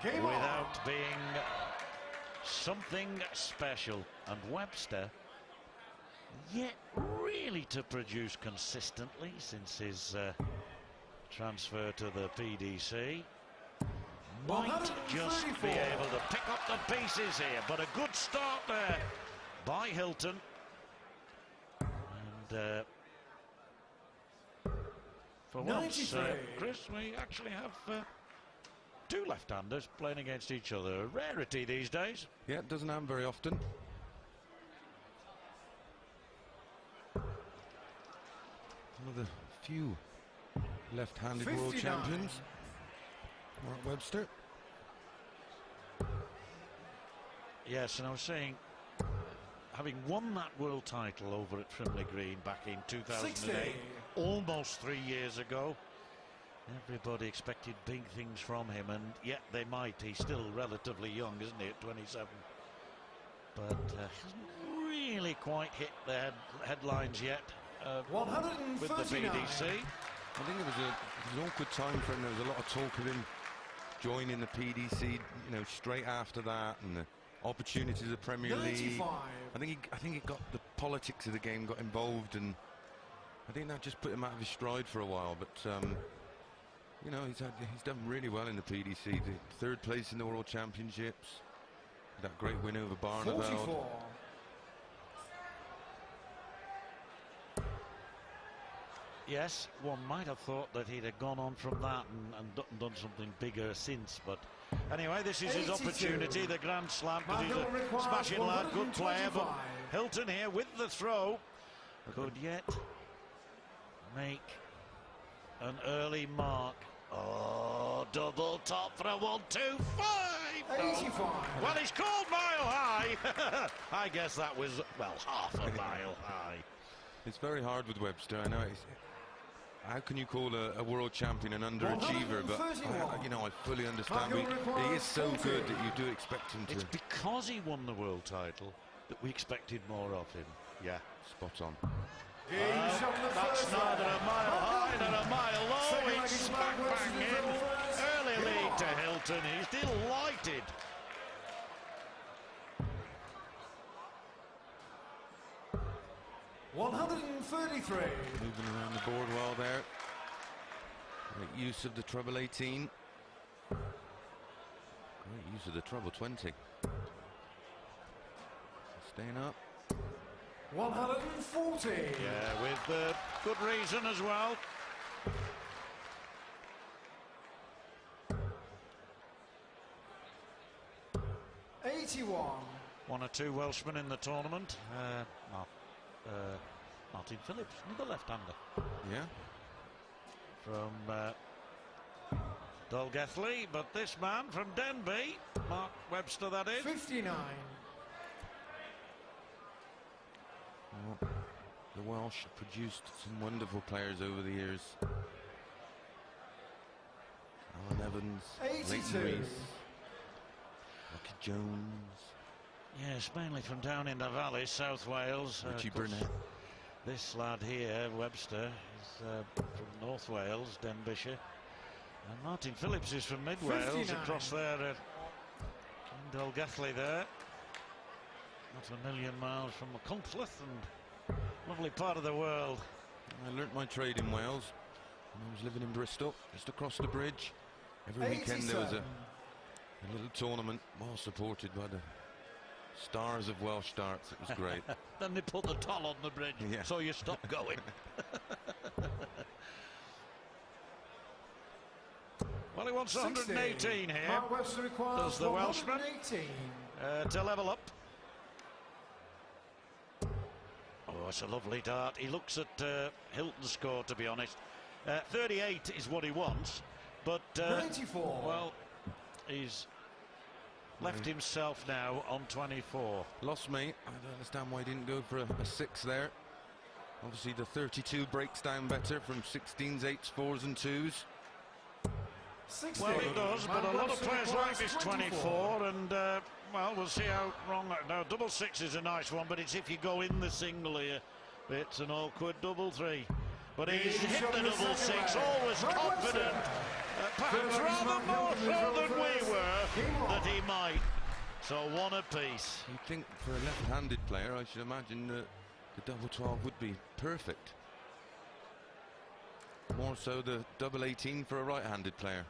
without being something special. And Webster, yet really to produce consistently since his transfer to the PDC. Might just be able to pick up the pieces here, but a good start there by Hylton. And for once, Chris, we actually have two left-handers playing against each other. A rarity these days. Yeah, it doesn't happen very often. One of the few left-handed world champions, Mark Webster. Yes, and I was saying, having won that world title over at Frimley Green back in 2008, almost 3 years ago, everybody expected big things from him, and yet they might. He's still relatively young, isn't he, at 27? But hasn't really quite hit the headlines yet with the PDC. I think it was an awkward time for him. There was a lot of talk of him joining the PDC, you know, straight after that, and the opportunities of the Premier League. I think it got the politics of the game got involved, and I think that just put him out of his stride for a while. But you know, he's done really well in the PDC. The third place in the World Championships, that great win over Barneveld. Yes, one might have thought that he'd have gone on from that and done something bigger since, but anyway, this is his opportunity, the Grand Slam, because he's a smashing lad, good player. But Hylton here with the throw could yet make an early mark. Oh, double top for a 1-2-5. Well, he's called mile high. I guess that was, well, half a mile high. It's very hard with Webster. I know it's, how can you call a world champion an underachiever? But you know, I fully understand. He is so good that you do expect him to. It's because he won the world title that we expected more of him. Yeah, spot on. That's neither a mile high nor a mile low. It's smack bang in. Early lead to Hylton. He's delighted. $133. Moving around the board well there. Great use of the treble 18. Great use of the treble 20. Staying up. 140. Yeah, with good reason as well. $81. One or two Welshmen in the tournament. Martin Phillips, another left-hander. Yeah. From Dolgethley, but this man from Denby, Mark Webster, that is. 59. Well, the Welsh produced some wonderful players over the years. Alan Evans, 82. Rees, Rocky Jones. Yes, mainly from down in the valley, South Wales. Richie Burnett. This lad here, Webster, is from North Wales, Denbighshire. And Martin Phillips is from Mid Wales, across there at Dolgethley there. Not a million miles from Machynlleth, and lovely part of the world. I learnt my trade in Wales when I was living in Bristol, just across the bridge. Every weekend there was a little tournament, well supported by the stars of Welsh darts. It was great. Then they put the toll on the bridge, yeah, so you stop going. Well, he wants 118 here. Does the Welshman to level up. Oh, it's a lovely dart. He looks at Hylton's score, to be honest. 38 is what he wants, but 94. Well, he's left himself now on 24. Lost me. I don't understand why he didn't go for a 6 there. Obviously the 32 breaks down better from 16s, 8s, 4s and 2s. 60. Well, it does, but a lot of players like this 24, and well, we'll see how wrong. Now, double 6 is a nice one, but it's if you go in the single here, it's an awkward double 3. But he's hit the double 6, always confident. Perhaps rather more so than we were. So one apiece. You'd think for a left-handed player, I should imagine that the double 12 would be perfect. More so the double 18 for a right-handed player.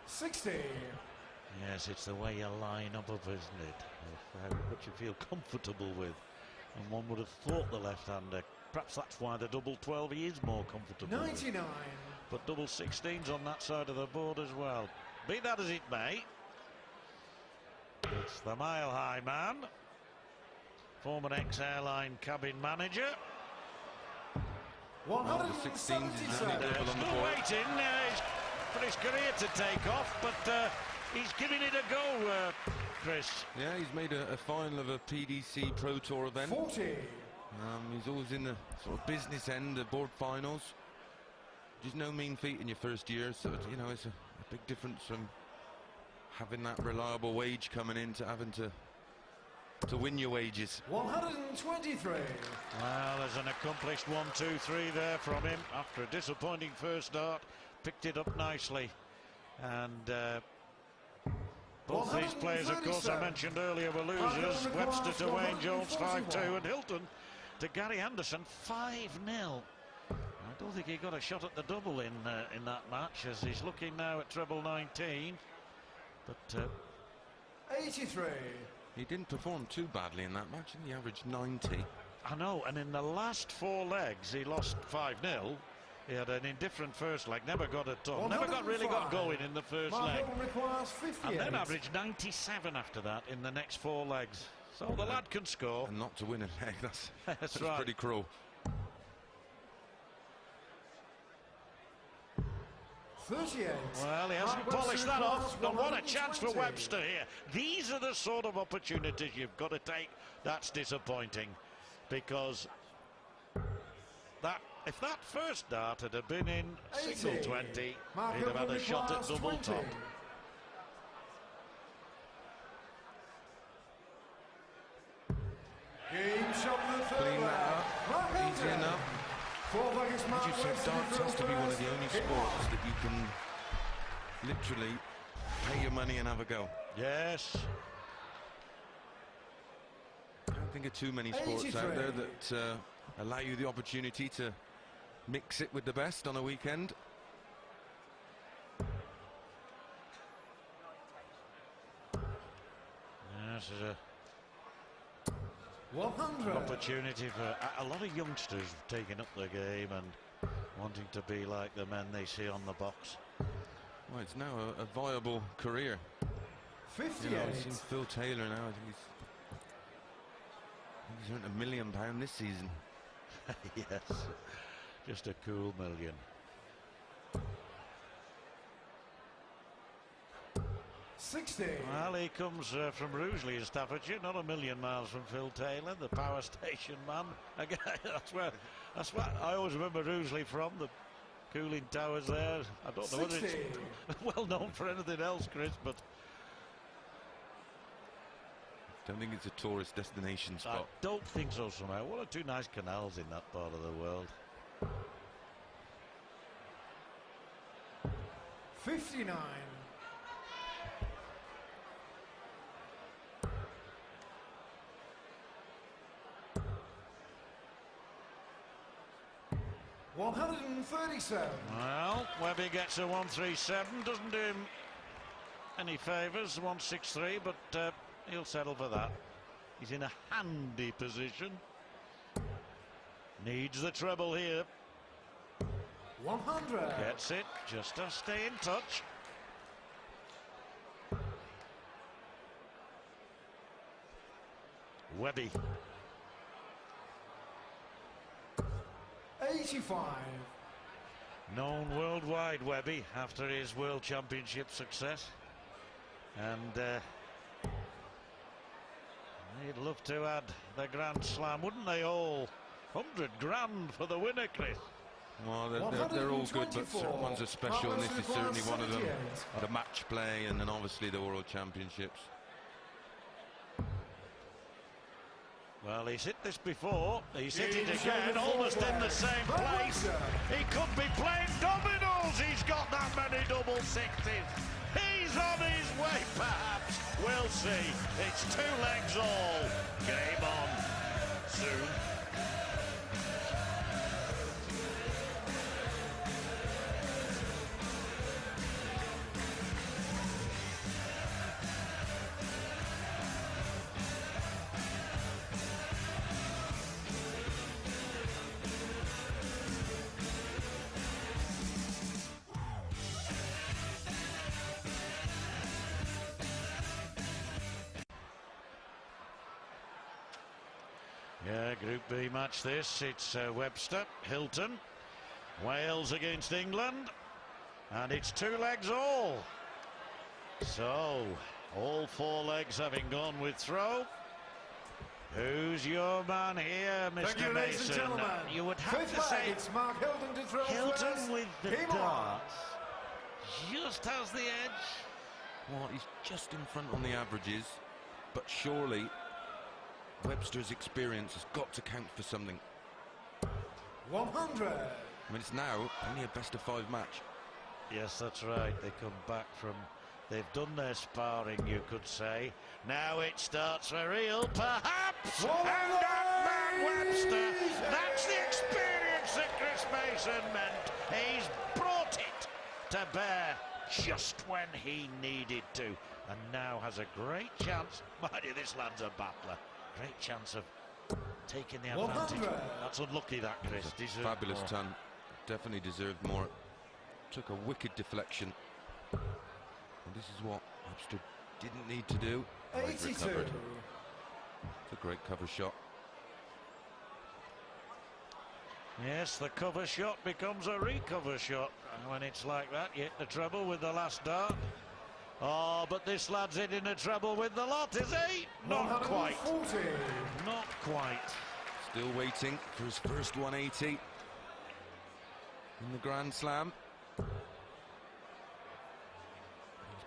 60. Yes, it's the way you line up, isn't it? What you feel comfortable with. And one would have thought the left-hander. Perhaps that's why the double 12 he is more comfortable 99. with. But double 16's on that side of the board as well. Be that as it may, it's the mile-high man, former ex-airline cabin manager. 177. Still waiting for his career to take off, but he's giving it a go, Chris. Yeah, he's made a final of a PDC Pro Tour event. 40. He's always in the sort of business end of board finals. Just no mean feat in your first year, so you know it's a big difference from having that reliable wage coming in to having to win your wages. 123. Well, there's an accomplished 1-2-3 there from him after a disappointing first start. Picked it up nicely, and both these players, of course, I mentioned earlier, were losers. Webster to Wayne Jones 5-2, and Hylton to Gary Anderson 5-0. I don't think he got a shot at the double in that match, as he's looking now at treble 19. But 83. He didn't perform too badly in that match, and he averaged 90. I know, and in the last 4 legs he lost 5-0. He had an indifferent first leg, never got a top, never really got going in the first leg, and then averaged 97 after that in the next 4 legs. So the lad can score. And not to win a leg, that's right. Pretty cruel. 38. Well, he hasn't polished that off, and what a chance for Webster here. These are the sort of opportunities you've got to take. That's disappointing, because if that first dart had been in single 20, he'd have had a shot at double top. Game shot in the third. Clean that up. Easy enough. As you said, darts has to be one of the only sports that you can literally pay your money and have a go. Yes. I don't think of too many sports out there that allow you the opportunity to mix it with the best on a weekend. This is a 100. opportunity for a lot of youngsters taking up the game and wanting to be like the men they see on the box. Well, it's now a viable career. 58. You know, I've seen Phil Taylor now. I think he's earned £1 million this season. Yes, just a cool million. 60. Well, he comes from Rugeley in Staffordshire, not a million miles from Phil Taylor, the power station man. Again, that's what I always remember Rugeley from, the cooling towers there. I don't know whether it's well known for anything else, Chris, but Don't think it's a tourist destination spot. I don't think so somehow. One or two nice canals in that part of the world. 59. $137. Well, Webby gets a 137, doesn't do him any favours, 163, but he'll settle for that. He's in a handy position. Needs the treble here. 100. Gets it, just to stay in touch. Webby. 85. Known worldwide, Webby, after his World Championship success. And they'd love to add the Grand Slam, wouldn't they all? 100 grand for the winner, Chris. Well, they're all good, but certain ones are special, and this is certainly one of them. The match play, and then obviously the World Championships. Well, he's hit this before. He's hit it again, almost in the same place. He could be playing dominoes. He's got that many double sixes. He's on his way, perhaps. We'll see. It's 2 legs all. Game on soon. Yeah, Group B match this. It's Webster, Hylton, Wales against England, and it's 2 legs all. So, all 4 legs having gone with throw. Who's your man here, Mr. Thank you, ladies and Mason? gentlemen. You would have Fifth to say leg, it's Mark Hylton to throw Hylton first. with the Game on. darts. Just has the edge. Well, he's just in front on the averages, but surely Webster's experience has got to count for something. 100. I mean, it's now only a best-of-5 match. Yes, that's right. They come back from... They've done their sparring, you could say. Now it starts for real, perhaps. And that man Webster, that's the experience that Chris Mason meant. He's brought it to bear just when he needed to. And now has a great chance. Mind you, this lad's a battler. Great chance of taking the advantage. 100. That's unlucky, that, Chris. Deserved Fabulous more. ton. Definitely deserved more. Took a wicked deflection. And this is what Webster didn't need to do. Oh, he's 82. recovered. It's a great cover shot. Yes, the cover shot becomes a recover shot. And when it's like that, you hit the treble with the last dart. Oh, but this lad's hitting the treble with the lot, is he? Not quite. 140. Not quite. Still waiting for his first 180 in the Grand Slam. He's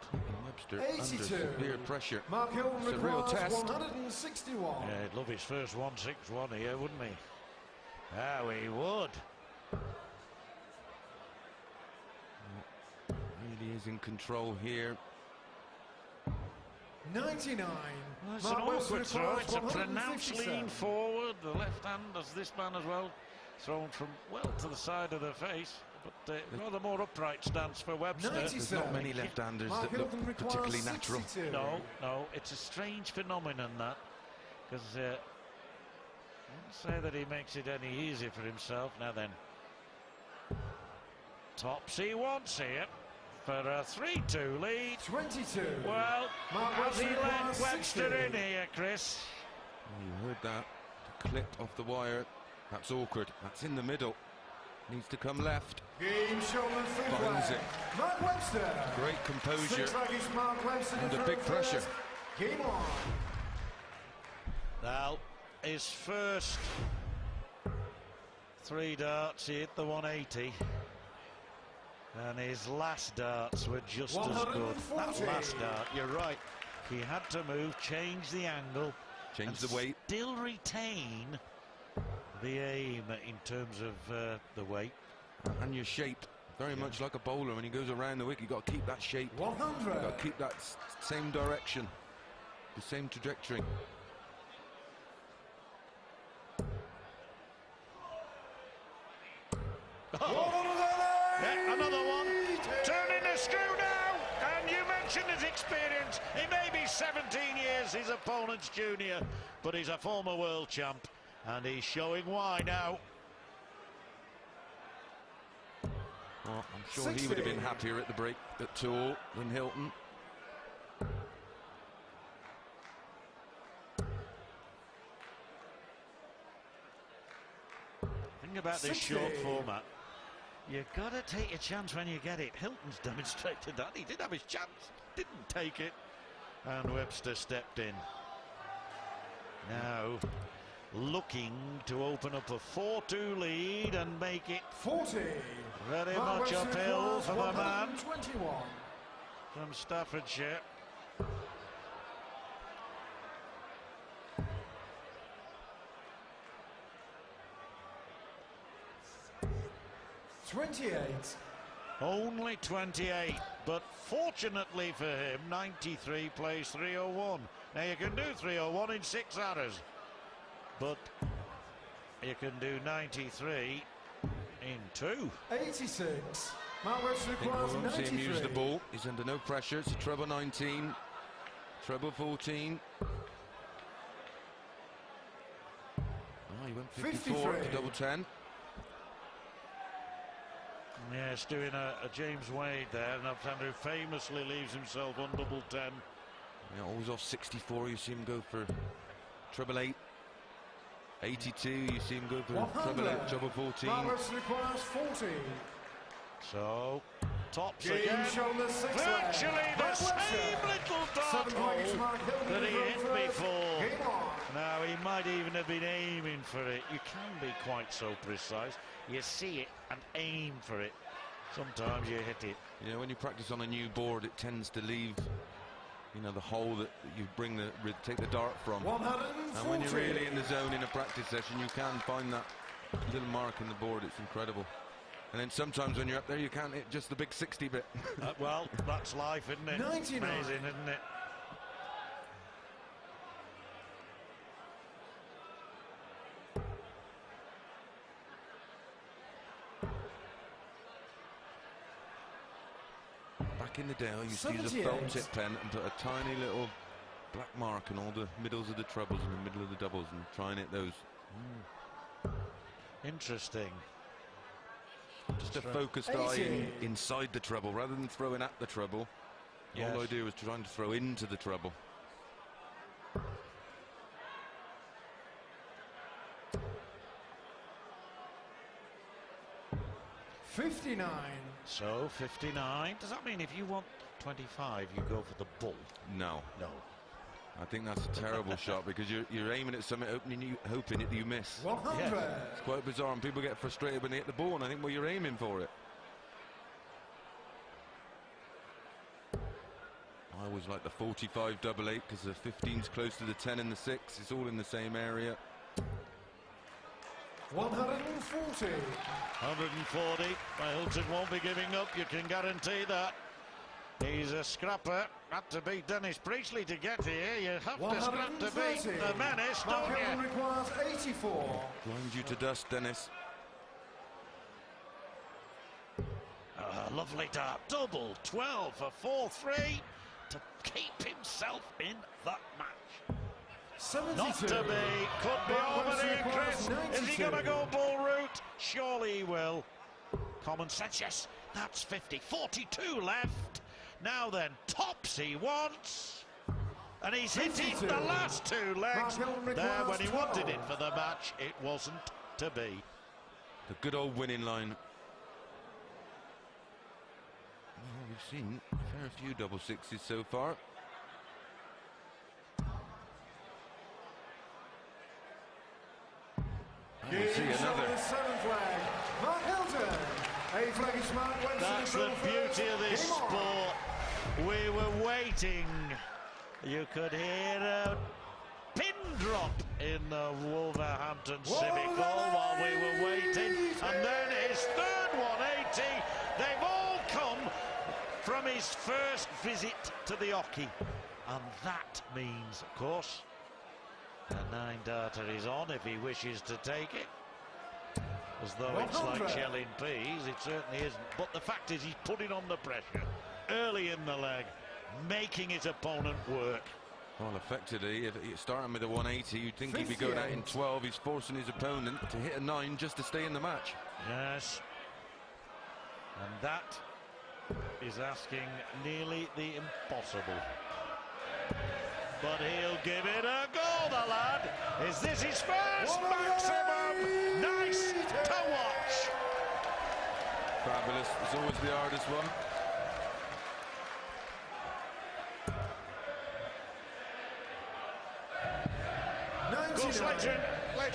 putting Webster 82. under severe pressure. Mark Hylton It's a real requires test. 161. Yeah, he'd love his first 161 here, wouldn't he? How he would. Really is in control here. 99. Well, it's Mark an Webster awkward throw. requires It's a pronounced 157. lean forward. The left hand does this man as well. Thrown from well to the side of the face. But rather more upright stance for Webster. 97. There's not many left-handers Mark that look Hylton requires particularly natural. 62. No, it's a strange phenomenon, that. Because I wouldn't say that he makes it any easier for himself. Now then. Tops he wants here for a 3-2 lead. 22. Well, Mark has he Webster let requires Webster 60. in here, Chris? Oh, you heard that. The clip off the wire. That's awkward. That's in the middle. Needs to come left. Game shoulder fifth Finds leg. it. Mark Webster. Great composure. Sixth leg is Mark Webster to Under throw big first. pressure. Game on. Now, his first 3 darts, he hit the 180. And his last darts were just as good. That 140. last dart, you're right. He had to move, change the angle. Change and the weight. still retain the aim in terms of the weight. And your shape. Very much like a bowler. When he goes around the wicket, you've got to keep that shape. 100. You've got to keep that same direction. The same trajectory. Yeah, another one. Turning the screw now. And you mentioned his experience. He may be 17 years his opponent's junior, but he's a former world champ. And he's showing why now. Well, I'm sure he would have been happier at the break at 2-all than Hylton. Think about this 60. short format. You've got to take your chance when you get it. Hylton's demonstrated that. He did have his chance, didn't take it. And Webster stepped in. Now, looking to open up a 4-2 lead and make it 40. very Mark much Webster uphill requires for the man 121. from Staffordshire. $28. Only 28. but fortunately for him, 93 plays 301. Now you can do 301 in 6 hours, but you can do 93 in 2. 86. Mark Webster I think requires we won't see him 93. use the ball. He's under no pressure. It's a treble 19, treble 14. Oh, he went 54 to double 10. Yes, doing a James Wade there, and Andrew famously leaves himself on double 10. Yeah, always off 64. You see him go for treble 8. 82. You see him go for 100. treble 8, treble 14. Mark Webster requires 40. So, tops Game again. shoulder 6 Virtually leg. the Mark same Webster. little 7 dart points to hole Mark Hylton that in he the hit first. before. Game on. Now, he might even have been aiming for it. You can be quite so precise. You see it and aim for it. Sometimes you hit it. Yeah, when you practice on a new board, it tends to leave, you know, the hole that you take the dart from. 140. And when you're really in the zone in a practice session, you can find that little mark in the board. It's incredible. And then sometimes when you're up there, you can't hit just the big 60 bit. Well, that's life, isn't it? 99. Amazing, isn't it? Back in the day, I used to use a 78. felt tip pen and put a tiny little black mark in all the middles of the trebles and the middle of the doubles and try and hit those. Interesting. Just a right. focused 80. eye inside the treble rather than throwing at the treble. Yes. All I do is trying to throw into the treble. 59. So, 59. Does that mean if you want 25, you go for the bull? No. No. I think that's a terrible shot because you're aiming at something, hoping that you miss. 100. It's quite bizarre, and people get frustrated when they hit the ball, and I think, well, you're aiming for it. I always like the 45 double 8 because the 15's close to the 10 and the 6. It's all in the same area. 140. 140. Hylton won't be giving up, you can guarantee that. He's a scrapper. Had to beat Dennis Priestley to get here. You have to scrap to beat the menace, Mark don't Hylton you? requires 84. Blind you to dust, Dennis. Lovely dart. Double 12 for 4-3 to keep himself in that match. 72. Not to be. Could be over here, Chris. Is he going to go bull route? Surely he will. Common sense, yes. That's 50. 42 left. Now then, tops he wants. And he's hit it the last 2 legs. There, when he wanted it for the match, it wasn't to be. The good old winning line. Well, we've seen a fair few double 6s so far. And we'll see another. 7th flag. Mark Hylton. 8th flag is Mark Webster. That's the beauty of this sport. We were waiting. You could hear a pin drop in the Wolverhampton Civic Hall while we were waiting. And then his third 180. They've all come from his first visit to the hockey. And that means, of course, a 9-darter is on if he wishes to take it. As though it's like shelling peas, it certainly isn't. But the fact is, he's putting on the pressure early in the leg, making his opponent work. Well, effectively, if he's starting with a 180, you'd think he'd be going out in 12. He's forcing his opponent to hit a 9 just to stay in the match. Yes. And that is asking nearly the impossible. But he'll give it a go, the lad. Is this his first maximum? Nice to watch. Fabulous. It's always the hardest one. Of course, later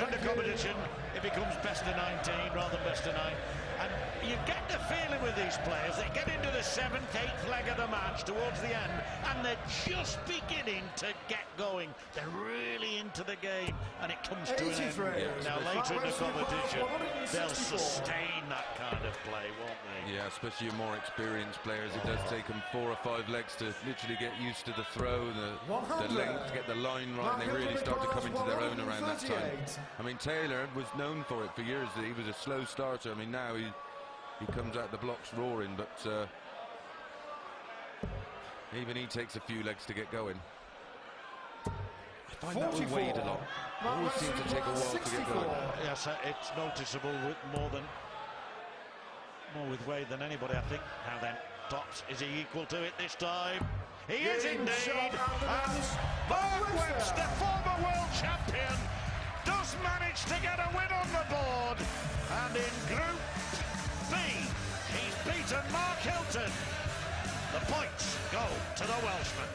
in the competition, it becomes best of 19 rather than best of 9. And you get the feeling with these players, they get into the 7th, 8th leg of the match towards the end, and they're just beginning to get going. They're really into the game, and it comes to an end. Now, later in the competition, they'll sustain that kind of play, won't they? Yeah, especially your more experienced players. It does take them 4 or 5 legs to literally get used to the throw, the length, get the line right, and they really start to come into their own around that time. I mean, Taylor was known for it for years. He was a slow starter. I mean, now he comes out the blocks roaring, but even he takes a few legs to get going. I find that with Wade a lot. It always seems to take a while to get going. Yes, it's noticeable with more with Wade than anybody, I think. Now then, Tops, is he equal to it this time? He is indeed. And Mark Webster, former world champion, does manage to get a win on the board. And in Group B, he's beaten Mark Hylton. The points go to the Welshman.